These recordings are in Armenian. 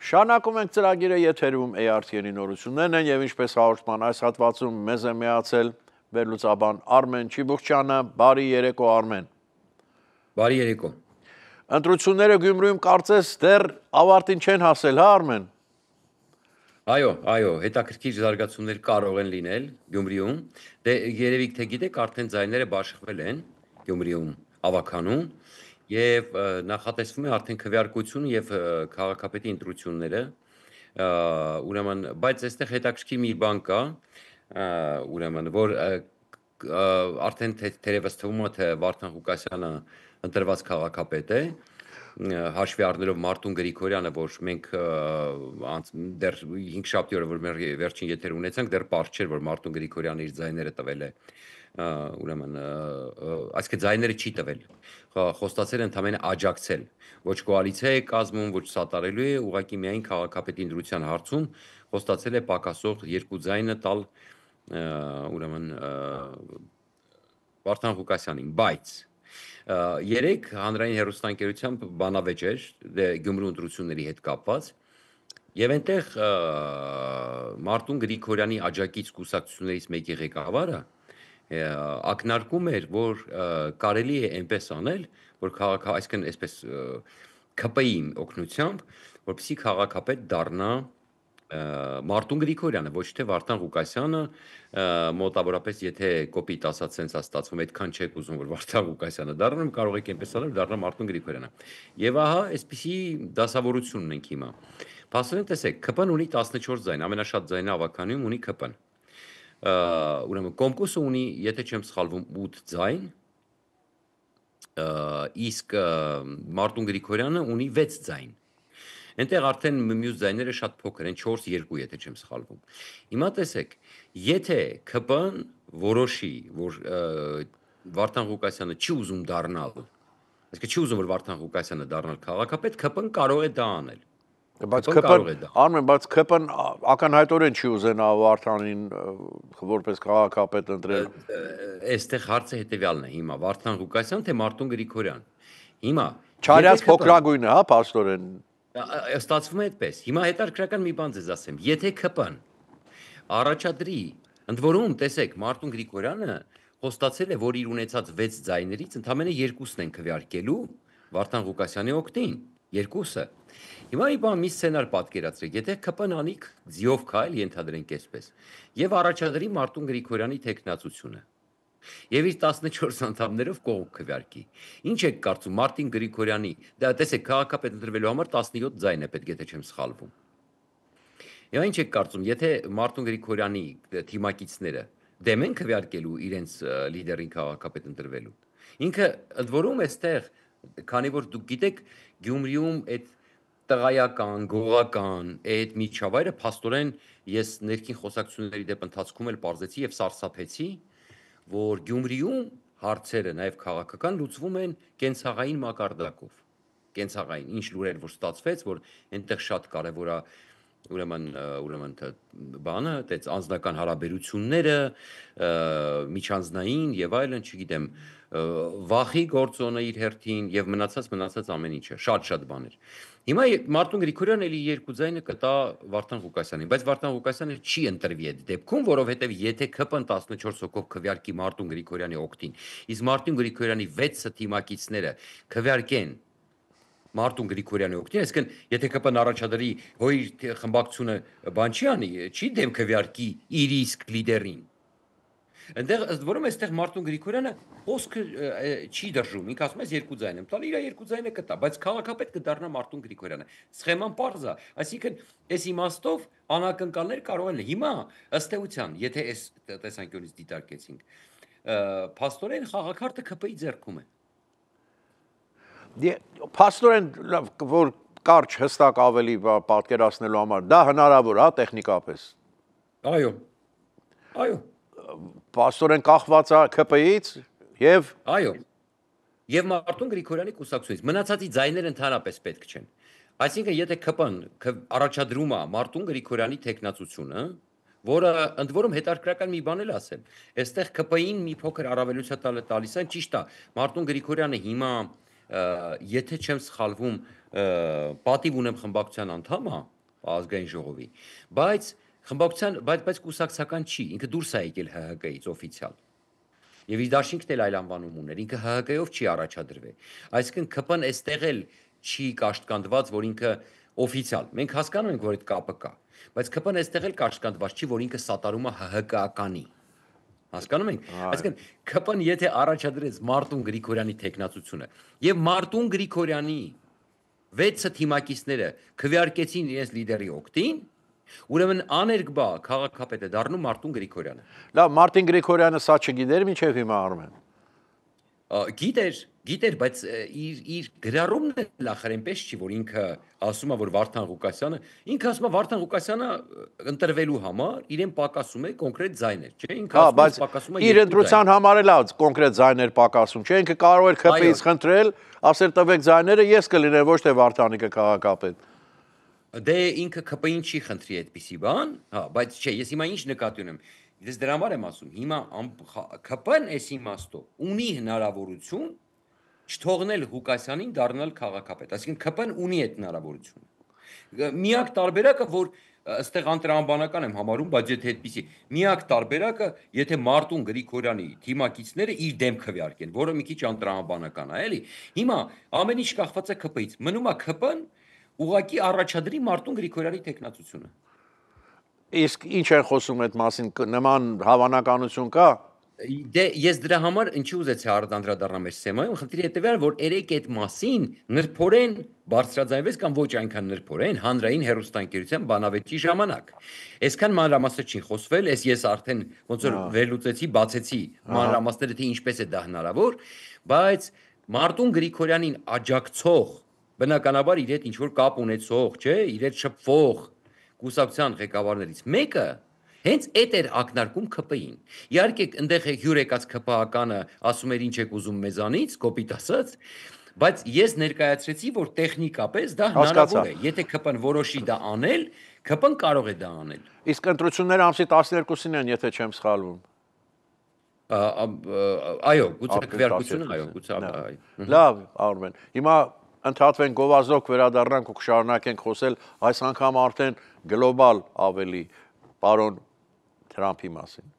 Շարունակում ենք ծրագիրը եթերում ART-ի նորություններն են եւ ինչպես հաղորդման այս հատվածում մեզ է միացել վերլուծաբան Արմեն Չիբուխչյանը, բարի երեկո Արմեն։ Բարի երեկո։ Ընտրությունները Գյումրիում կարծես դեռ ավարտին չեն հասել, հա Արմեն։ Այո, հետաքրքիր զարգացումներ կարող են լինել Գյումրիում։ Դե երևի թե գիտեք, արդեն ձայները բաշխվել են Գյումրիում ավականու եւ նախատեսվում է արդեն քվեարկությունը եւ քաղաքապետի ընտրությունները։ Ուրեմն, բայց այստեղ հետաքրքիր մի բան կա, ուրեմն, որ արդեն թերևս թվում է թե Վարդան Ղուկասյանը ընտրված քաղաքապետ է, հաշվի առնելով Մարտուն Գրիգորյանը, որ մենք դեռ 5 շաբթի օրը, որ մեր վերջին եթեր ունեցանք, դեռ պարզ չէր, որ Մարտուն Գրիգորյանը իր ձայները տվել է, ուրեմն, այսինքն ձայները չի տվել, խոստացել են ընդամենը աջակցել, ոչ կոալիցիա է կազմում, ոչ սատարելու է, ուղղակի միայն քաղաքապետի ընտրության հարցում խոստացել է պակասող 2 ձայնը տալ, ուրեմն, Վարդան Ղուկասյանին, բայց երեք հանրային հեռուստաընկերությամբ բանավեճ էր Գյումրու ընտրությունների հետ կապված եւ այնտեղ Մարտուն Գրիգորյանի աջակից կուսակցություններից մեկի ղեկավարը ակնարկում էր, որ կարելի է այնպես անել, որ այսինքն այսպես ԿՊ-ի օգնությամբ, որպեսզի քաղաքապետ դառնա Մարտուն Գրիգորյանը, ոչ թե Վարդան Ղուկասյանը, մոտավորապես եթե կոպիտ ասած sense ստացվում, այդքան չեք ուզում, որ Վարդան Ղուկասյանը դառնա, կարող եք այնպես անել, դառնա Մարտուն Գրիգորյանը։ Եվ ահա այսպիսի դասավորություն ունենք հիմա։ Փաստորեն տեսեք, ԿՊ-ն ունի 14 ձայն, ամենաշատ ձայնը ավականիում ունի ԿՊ-ն։ Ուրեմն կոմկուսը ունի, եթե չեմ սխալվում, 8 ձայն, իսկ Մարտուն Գրիգորյանը ունի 6 ձայն։ Այնտեղ արդեն մյուս ձայները շատ փոքր են, 4-2, եթե չեմ սխալվում։ Հիմա տեսեք, եթե ԿՊ-ն որոշի, որ Վարդան Ղուկասյանը չի ուզում դառնալ, այսինքն չի ուզում, որ Վարդան Ղուկասյանը դառնալ քաղաքապետ, ԿՊ-ն կարող է դա անել։ Բայց ԿՊ-ն ակնհայտորեն չի ուզենա Վարդանին որպես քաղաքապետ ընտրել։ Այստեղ հարցը հետեւյալն է հիմա, Վարդան Ղուկասյան թե Մարտուն Գրիգորյան։ Հիմա Չարյաց փոքրագույնը, հա, փաստորեն։ Ստացվում է այդպես։ Հիմա հետաքրքրական մի բան ձեզ ասեմ։ Եթե ԿՊ-ն առաջադրի, ընդ որում, տեսեք, Մարտուն Գրիգորյանը խոստացել է, որ իր ունեցած 6 ձայներից ընդամենը 2-ն են քվեարկելու Վարդան Ղուկասյանի օգտին, 2-ը։ Հիմա մի սցենար պատկերացրեք, եթե ԿՊ-ն անի ձիով քայլ, ենթադրենք այսպես, եւ առաջադրի Մարտուն Գրիգորյանի թեկնածությունը։ Եվ իր 14 անդամներով կողմ քվեարկի։ Ինչ եք կարծում Մարտին Գրիգորյանի, դա տեսեք, քաղաքապետ ընտրվելու համար 17 ձայն է պետք, եթե չեմ սխալվում։ Եվ ինչ եք կարծում, եթե Մարտուն Գրիգորյանի թիմակիցները դեմ են քվեարկելու իրենց լիդերին քաղաքապետ ընտրվելու։ Ինքը ընդ որում էստեղ, քանի որ դուք գիտեք, Գյումրիում այդ տղայական, գողական այդ միջավայրը փաստորեն ես ներքին խոսակցությունների դեպ ընթացքում էլ պարզեցի եւ սարսափեցի, որ Գյումրիում հարցերը նաև քաղաքական լուծվում են կենցաղային մակարդակով։ Կենցաղային, ինչ լուրեր որ ստացվեց, որ այնտեղ շատ կարևոր է ուրեմն բանը, այդ անձնական հարաբերությունները, միջանձնային եւ այլն, չգիտեմ, վախի գործոնը իր հերթին եւ մնացած ամեն ինչը, շատ բաներ։ Հիմա Մարտուն Գրիգորյանը էլի 2 ձայնը կտա Վարդան Ղուկասյանին, բայց Վարդան Ղուկասյանը չի ընտրվի այդ դեպքում, որովհետեւ եթե ԿՊ-ն 14 հոգով քվեարկի Մարտուն Գրիգորյանի օգտին, իսկ Մարտուն Գրիգորյանի 6 թիմակիցները քվեարկեն Մարտուն Գրիգորյանի օգտին, այսինքն եթե ԿՊ-ն առաջադրի, որ իր խմբակցությունը բան չի անի, չի դեմ քվեարկի իր իսկ լիդերին։ Այնտեղ ըստ որում այստեղ Մարտուն Գրիգորյանը խոսքը չի դրժում, ինքը ասում է 2 ձայն եմ տալ, իր 2 ձայնը կտա, բայց քաղաքապետ կդառնա Մարտուն Գրիգորյանը։ Սխեման պարզ է, այսինքն այս իմաստով անակնկալներ կարող են։ Հիմա ըստ էության, եթե այս տեսանկյունից դիտարկեցինք, փաստորեն խաղաքարտը ԿՊ-ի ձեռքում է։ Փաստորեն որ կարճ հստակ ավելի պատկերացնելու համար դա հնարավոր է տեխնիկապես։ Այո։ Փաստորեն կախված է ԿՊ-ից եւ այո։ Եվ Մարտուն Գրիգորյանի կուսակցությունից մնացածի ձայները ընդհանրապես պետք չեն։ Այսինքն եթե ԿՊ-ն առաջադրում է Մարտուն Գրիգորյանի տեխնացությունը, որը ընդ որում հետաքրքրական մի բան էլ ասեմ, այստեղ ԿՊ-ին մի փոքր առավելություն տալիս են, ճիշտ է, Մարտուն Գրիգորյանը հիմա եթե չեմ սխալվում պատիվ ունեմ խմբակցության անդամ է, ազգային ժողովի, բայց խմբակցության, բայց կուսակցական չի, ինքը դուրս է եկել ՀՀԿ-ից օֆիցիալ։ Եվ իր դաշինքն էլ այլ անվանում ուներ, ինքը ՀՀԿ-ով չի առաջադրվել։ Այսինքն ԿՊ-ն այստեղ էլ չի կաշկանդված, որ ինքը օֆիցիալ։ Մենք հասկանում ենք, որ այդ կապը կա, բայց ԿՊ-ն այստեղ էլ կաշկանդված չի, որ ինքը սատարում է ՀՀԿ-ականի։ Հասկանում ենք։ Այսինքն ԿՊ-ն եթե առաջադրեց Մարտուն Գրիգորյանի տեխնացությունը եւ Մարտուն Գրիգորյանի 6 թիմակիցները քվեարկեցին իրենց լիդերի օգտին, ուրեմն աներկբա քաղաքապետը դառնում Մարտուն Գրիգորյանը։ Լավ, Մարտին Գրիգորյանը սա չգիտեր մինչև հիմա Արմեն։ Գիտեր, բայց իր գրառումն էլ ախր այնպես չի, որ ինքը ասում է, որ Վարդան Ղուկասյանը, ինքը ասում է Վարդան Ղուկասյանը ընտրվելու համար իրեն պակասում է կոնկրետ ձայներ, չէ՞, ինքը ասում է պակասում է իր ընտրության համար էլ կոնկրետ ձայներ պակասում, չէ՞, ինքը կարող էր ԿՊ-ից խնդրել, ասել տվեք ձայները, ես կլինեմ, ոչ թե Վարդանիկը քաղաքապետ։ Դե ինքը ԿՊ-ին չի խնդրի այդպիսի բան, հա, բայց չէ, ես հիմա ինչ նկատի ունեմ։ Ես դրա համար եմ ասում, հիմա ԿՊ-ն այս իմաստով ունի հնարավորություն չթողնել Ղուկասյանին դառնալ քաղաքապետ, այսինքն ԿՊ-ն ունի այդ հնարավորությունը։ Միակ տարբերակը, որ այստեղ անտրամաբանական եմ համարում, բայց եթե այդպիսի միակ տարբերակը, եթե Մարտուն Գրիգորյանի թիմակիցները իր դեմ քվեարկեն, որը մի քիչ անտրամաբանական է, էլի։ Հիմա ամեն ինչ կախված է ԿՊ-ից։ Մնում է ԿՊ-ն ուղղակի առաջադրի Մարտուն Գրիգորյանի տեխնացությունը։ Իսկ ինչ են խոսում այդ մասին, նման հավանականություն կա։ Դե ես դրա համար ինչի ուզեցի անդրադառնալ մեր թեմայում, խնդիրը հետեւյալն որ երեք այդ մասին նրբորեն բարձրաձայնվեց կամ ոչ այնքան նրբորեն հանրային հերոստանգերության բանավեճի ժամանակ։ Այսքան մանրամասներ չի խոսվել, ես արդեն ոնց որ վերլուծեցի, բացեցի մանրամասները թե ինչպես է դա հնարավոր, բայց Մարտուն Գրիգորյանին աջակցող բնականաբար իր հետ ինչ որ կապ ունեցող, չէ, իր հետ շփվող կուսակցության ղեկավարներից մեկը հենց այդ էր ակնարկում ԿՊ-ին։ Իհարկե, այնտեղ հյուր եկած ԿՊ-ականը ասում էր ինչ եք ուզում մեզանից, կոպիտ ասած, բայց ես ներկայացրեցի, որ տեխնիկապես դա հնարավոր է։ Եթե ԿՊ-ն որոշի դա անել, ԿՊ-ն կարող է դա անել։ Իսկ ընտրությունները ամսի 12-ին են, եթե չեմ սխալվում։ Այո, գուցե քվեարկությունը, այո, գուցե այո։ Լավ, Արմեն։ Հիմա ընդհատվենք գովազդոք վերադառնանք ու կշարունակենք խոսել այս անգամ արդեն գլոբալ ավելի պարոն Թրամփի մասին։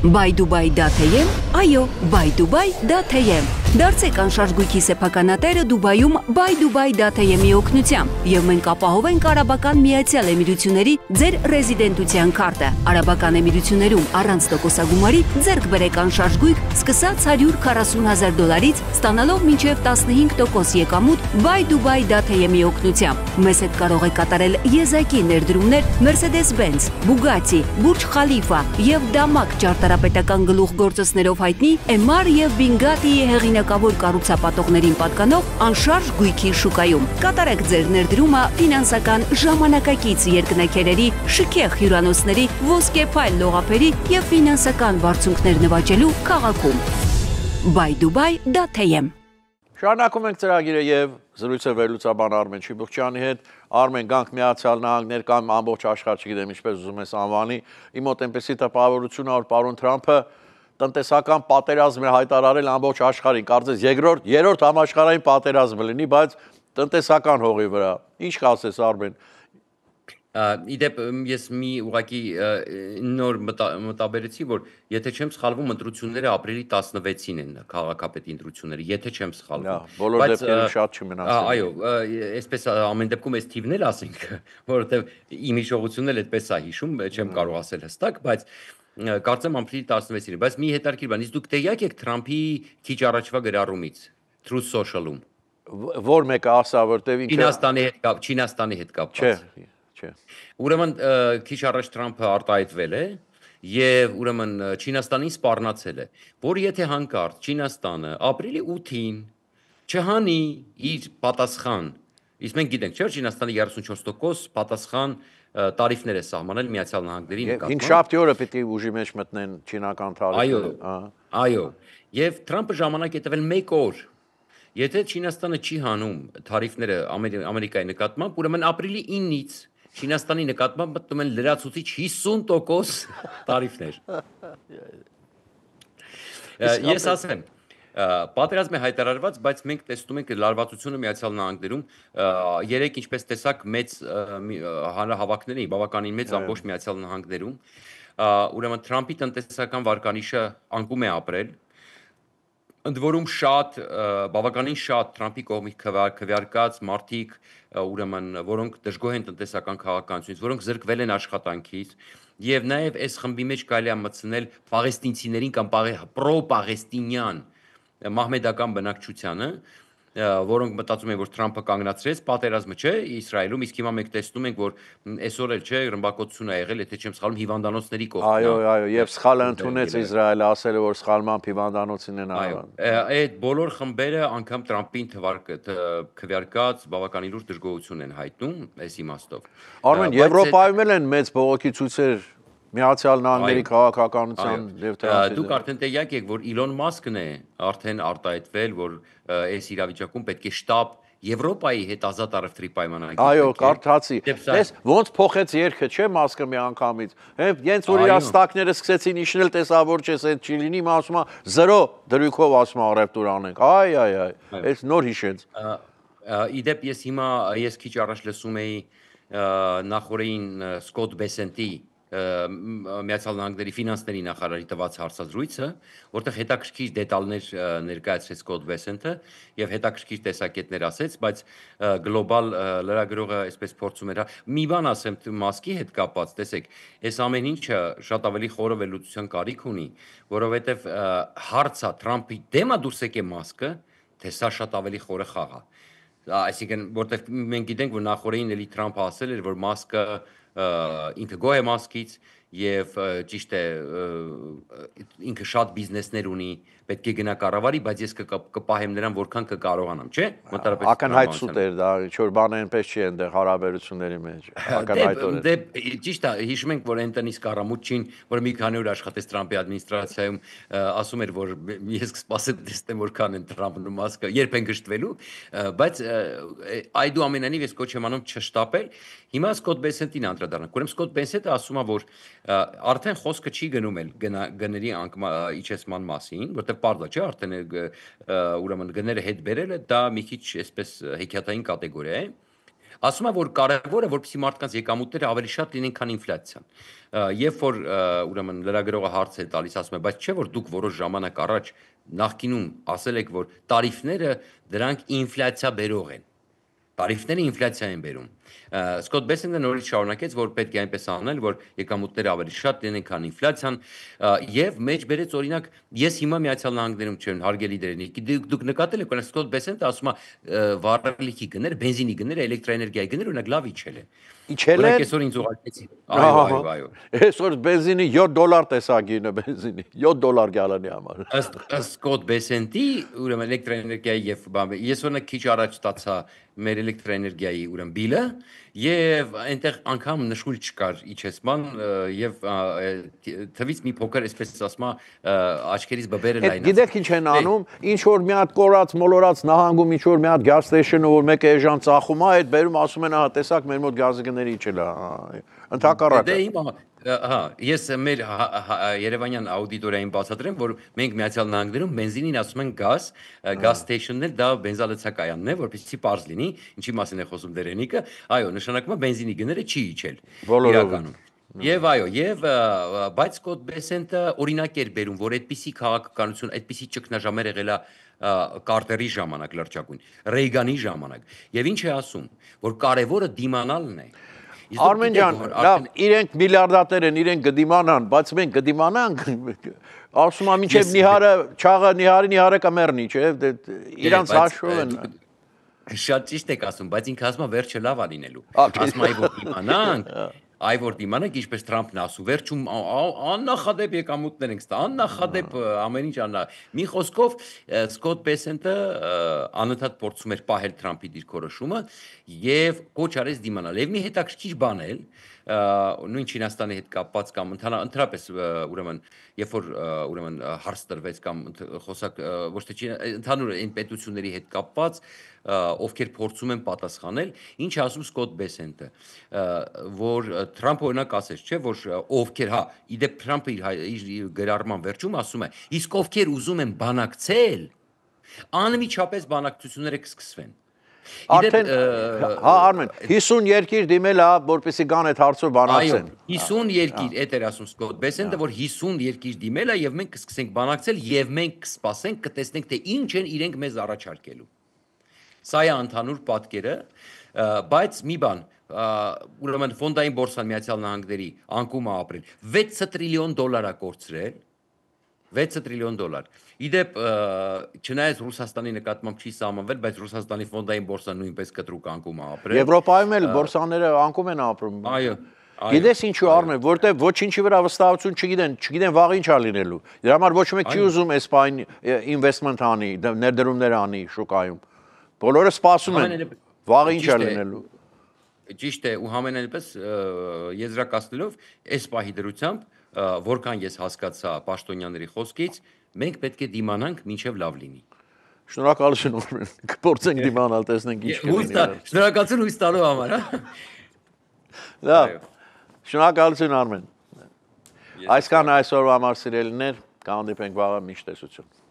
Բայ-Դուբայ.am, այո, Բայ-Դուբայ.am։ Դարձեք անշարժ գույքի սեփականատերը Դուբայում Բայ-Դուբայ.am-ի օգնությամբ եւ մենք ապահովենք Արաբական Միացյալ Էմիրությունների ձեր ռեզիդենտության քարտը։ Արաբական Էմիրություններում առանց տոկոսագումարի ձեռք բերեք անշարժ գույք սկսած $140,000-ից, ստանալով մինչև 15% եկամուտ Բայ-Դուբայ.am-ի օգնությամբ։ Մեզ հետ կարող եք կատարել եզակի ներդրումներ Mercedes-Benz, Bugatti, Burj Khalifa եւ Դամակ ճարտարապետական գլուխգործոցներով հայտնի MR եւ Bugatti-ի հեղինակավոր կառուցապատողներին պատկանող անշարժ գույքի շուկայում։ Կատարեք ձեր ներդրումը ֆինանսական ժամանակակից երկնաքերերի, շքեղ հյուրանոցների, ոսկեփայլ լողափերի եւ ֆինանսական բարձունքներ նվաճելու քաղաքում։ Բայ-Դուբայ.am։ Շարունակում ենք ծրագիրը եւ զրույցը վերլուծաբան Արմեն Չիբուխչյանի հետ։ Արմեն, գանք Միացյալ Նահանգներ կամ ամբողջ աշխարհ, չգիտեմ ինչպես ուզում ես անվանի, իմ մոտ այնպեսի տպավորություն է, որ պարոն Թրամփը տնտեսական պատերազմ է հայտարարել ամբողջ աշխարհին, կարծես երրորդ համաշխարհային պատերազմը լինի, բայց տնտեսական հողի վրա։ Ինչ կասես, Արմեն։ Իդեպ ես մի ուղղակի նոր մտաբերեցի, որ եթե չեմ սխալվում, ընտրությունները ապրիլի 16-ին են քաղաքապետի ընտրությունները, եթե չեմ սխալվում։ Բոլոր դեպքերում շատ չմնացել։ Այո, այսպես ամեն դեպքում այս թիվն էլ ասենք, որովհետև իմ հիշողությունն էլ այդպես է հիշում, չեմ կարող ասել հստակ, բայց կարծեմ ապրիլի 16-ին, բայց մի հետաքրքիր բան, իսկ դուք տեղյակ եք Թրամփի քիչ առաջվա գրառումից Truth Social-ում։ Որ մեկը ասա, որտեվ ինքը Չինաստանի հետ կապված։ Չէ։ Ուրեմն քիչ առաջ Թրամփը արտահայտվել է եւ ուրեմն Չինաստանին սպառնացել է, որ եթե հանկարծ Չինաստանը ապրիլի 8-ին չհանի իր պատասխան, իսկ մենք գիտենք, չէ՞, Չինաստանը 34% պատասխան տարիֆներ է սահմանել Միացյալ Նահանգների նկատմամբ։ Հինգշաբթի օրը պիտի ուժի մեջ մտնեն չինական տարիֆները։ Այո։ Եվ Թրամփը ժամանակ է տվել 1 օր։ Եթե Չինաստանը չի հանում տարիֆները Ամերիկայի նկատմամբ, ուրեմն ապրիլի 9-ից Չինաստանի նկատմամբ մտնում են լրացուցիչ 50% տարիֆներ։ Ես ասեմ, Պատերազմ է հայտարարված, բայց մենք տեսնում ենք լարվածությունը Միացյալ Նահանգներում երեք ինչպես տեսակ մեծ հանրահավաքներ էին, բավականին մեծ ամբողջ Միացյալ Նահանգներում, ուրեմն Թրամփի տնտեսական վարկանիշը անկում է ապրել, ընդ որում բավականին շատ Թրամփի կողմից քվեարկած մարդիկ, ուրեմն որոնք դժգոհ են տնտեսական քաղաքականությունից, որոնք զրկվել են աշխատանքից, եւ նաեւ այս խմբի մեջ կարելի է մտցնել պաղեստինցիներին կամ պրո-պաղեստինյան մահմեդական բնակչությանը, որոնք մտածում են, որ Թրամփը կանգնացրեց պատերազմը, չէ, Իսրայելում, իսկ հիմա մենք տեսնում ենք, որ այսօր էլ չէ, ռմբակոծություն է եղել, եթե չեմ սխալվում, հիվանդանոցների կողքին։ Այո, եւ սխալը ընդունեց Իսրայելը, ասել է, որ սխալմամբ հիվանդանոցին են արվել։ Այդ բոլոր խմբերը անգամ Թրամփին քվեարկած բավականին լուրջ դժգոհություն են հայտնում այս իմաստով։ Արմեն, Եվրոպայում էլ են մեծ բողոքի ցույցեր Միացյալ Նահանգների քաղաքականության եւ Թրամփի։ Դուք արդեն տեղյակ եք, որ Իլոն Մասկն է արդեն արտահայտվել, որ այս իրավիճակում պետք է շտապ Եվրոպայի հետ ազատ առևտրի պայմանագիր։ Այո, կարդացի։ Տես ոնց փոխեց երգը, չէ՞, Մասկը միանգամից։ Հենց որ իր ստակները սկսեցին իջնել, տեսա որ չես այդ չի լինի, ասում է 0 դրույքով ասում է առևտուր անենք։ Այ, այս նոր հիշեց։ Իդեպ ես քիչ առաջ լսում էի նախորդին Սկոտ Բեսենտի Միացյալ Նահանգների ֆինանսների նախարարի տված հարցազրույցը, որտեղ հետաքրքիր դետալներ ներկայացրեց Սկոտ Բեսենտը եւ հետաքրքիր տեսակետներ ասեց, բայց գլոբալ լրագրողը այսպես փորձում էր մի բան ասեմ Մասկի հետ կապված, տեսեք, այս ամեն ինչը շատ ավելի խորը վերլուծության կարիք ունի, որովհետեւ հարցը Թրամփի դեմա դուրս եկե Մասկը, թե սա շատ ավելի խորը խաղ է։ Այսինքն, որտեղ մենք գիտենք, որ նախորդին էլի Թրամփը ասել էր, որ Մասկը ինքը գոհ է Մասկից եւ ճիշտ է ինքը շատ բիզնեսներ ունի, պետք է գնա կառավարի, բայց ես կպահեմ նրան որքան կկարողանամ, չէ՞։ Մոտարապես ակնհայտ սուտ էր դա, ինչ որ բան այնպես չի այնտեղ հարաբերությունների մեջ, ակնհայտորեն։ Դե ճիշտ է, հիշում ենք, որ Անտոնի Սկարամուչին, որ մի քանի օր աշխատեց Թրամփի ադմինիստրացիայում, ասում էր, որ ես կսպասեմ տեսնեմ որքան են Թրամփն ու Մասկը երբ են գժտվելու, բայց այդուամենայնիվ ես կոչ եմ անում չշտապել։ Հիմա Սկոտ Բեսենտին անդրադառնանք։ Ուրեմն Սկոտ Բեսենտը ասում է, որ արդեն խոսքը չի գնում էլ գների իջեցման մասին, որտեղ պարզ է, չէ, արդեն ուրեմն գները հետ բերելը դա մի քիչ այսպես հեքիաթային կատեգորիա է։ Ասում է, որ կարևորը, որպեսզի մարդկանց եկամուտները ավելի շատ լինեն, քան ինֆլյացիան։ Երբ որ ուրեմն լրագրողը հարց է տալիս, ասում է, բայց չէ՞ որ դուք որոշ ժամանակ առաջ նախկինում ասել եք, որ տարիֆները դրանք ինֆլյացիա բերող են։ Տարիֆները ինֆլյացիա են բերում։ Սկոտ Բեսենտը նորից շարունակեց, որ պետք է այնպես անել, որ եկամուտները ավելի շատ լինեն, քան ինֆլյացիան, եւ մեջ բերեց օրինակ, ես հիմա Միացյալ Նահանգներում չեմ, հարգելի դերենիք, դուք նկատել եք, որ Սկոտ Բեսենտը ասում է վառելիքի գները, բենզինի գները, էլեկտրաէներգիայի գները օրինակ լավ իջել է։ Իջել է։ Այսօր ինձ ուղարկեցին։ Այո։ Այսօր բենզինի $7 տեսագինը բենզինի, $7 գալանի համար։ Ըստ Սկոտ Բեսենտի, ուրեմն էլեկտրաէներգիայի եւ ես օրինակ քիչ առաջ ստացա մեր էլեկտրաէներգիայի ուրեմն բիլը եւ այնտեղ անգամ նշույլ չկար իջեցման եւ թվից մի փոքր այսպես ասма աչքերից բբերը լայնացավ։ Գիտեք ինչ են անում, ինչ որ մի հատ կորած մոլորած նահանգում ինչ որ մի հատ gas station-ը որ մեկը էժան ծախում է, այդ բերում ասում են, ահա տեսակ մեր մոտ գազի գները իջել է։ Ընդհակառակը։ Դե հիմա ես մեր Երևանյան աուդիտորիային բացատրեմ, որ մենք Միացյալ Նահանգներում բենզինին ասում են gas station-ն էլ դա բենզալցակայանն է, որպեսզի պարզ լինի, ինչի մասին է խոսում դերենիկը, այո, նշանակում է բենզինի գները չի իջել իրականում։ Եվ այո, բայց Սկոտ Բեսենտը օրինակ էր բերում, որ այդպիսի քաղաքականություն, այդպիսի ճգնաժամեր եղել է Կարտերի ժամանակ լրջագույն, Ռեյգանի ժամանակ։ Եվ ինչ է ասում, որ կարևորը դիմանալն է։ Արմեն ջան, լավ, իրենք միլիարդատեր են, իրենք կդիմանան, բայց մենք կդիմանանք, ասում եմ մինչև նիհարը, չաղը նիհարը կմեռնի, չէ, իրանց հաշվով են։ Շատ ճիշտ եք ասում, բայց ինքը ասում է վերջը լավ է լինելու։ Ասում է որ դիմանանք, այ որ դիմանանք, ինչպես Թրամփն ասում, վերջում աննախադեպ եկամուտներ ենք ստա, աննախադեպ ամեն ինչ աննա։ Մի խոսքով Սկոտ Բեսենտը անընդհատ փորձում էր պահել Թրամփի դիրքորոշումը եւ կոչ արեց դիմանալ։ Եվ մի հետաքրքիր բան էլ նույն Չինաստանի հետ կապված կամ ընդհանրապես ուրեմն երբ որ ուրեմն հարց տրվեց կամ խոսակ ոչ թե ընդհանուր այն պետությունների հետ կապված ովքեր փորձում են պատասխանել, ինչ ասում Սկոտ Բեսենտը, որ Թրամփը օրինակ ասեց, չէ, որ ովքեր, հա, իդեպ Թրամփը իր գրառման վերջում ասում է, իսկ ովքեր ուզում են բանակցել, Անմիջապես բանակցությունները կսկսվեն։ Արդեն հա Արմեն 50 երկիր դիմել է որպեսզի կան այդ հարցով բանակցեն։ Այո, 50 երկիր, էդ էր ասում Սկոտ Բեսենտը, որ 50 երկիր դիմել է եւ մենք կսկսենք բանակցել եւ մենք կսպասենք, կտեսնենք թե ինչ են իրենք մեզ առաջարկելու։ Սա է ընդհանուր պատկերը, բայց մի բան, ուրեմն ֆոնդային բորսան Միացյալ Նահանգների անկումը ապրել 6 տրիլիոն դոլար է կորցրել, 6 տրիլիոն դոլար։ Իդեպ չնայած Ռուսաստանի նկատմամբ չի սահմանվել, բայց Ռուսաստանի ֆոնդային բորսան նույնպես կտրուկ անկում է ապրել։ Եվրոպայում էլ բորսաները անկում են ապրում։ Այո։ Գիտես ինչու Արմեն, որտեղ ոչինչի վրա վստահություն չգիտեն վաղ ինչ է լինելու։ Դրա համար ոչ մեկ չի ուզում էսպայն investment անի, ներդրումներ անի շուկայում։ Բոլորը սպասում են վաղ ինչ է լինելու։ Ճիշտ է, ու համենայնպես եզրակացնելով այս պահի դրությամբ, որքան ես հասկացա պաշտոնյաների խոսքից, մենք պետք է դիմանանք մինչև լավ լինի։ Շնորհակալություն Արմեն, կփորձենք դիմանալ, տեսնենք ինչ կլինի։ Շնորհակալություն հույս տալու համար, հա։ Լավ։ Շնորհակալություն Արմեն։ Այսքան այսօրվա համար սիրելիներ, կհանդիպենք վաղը միշտ տեսություն։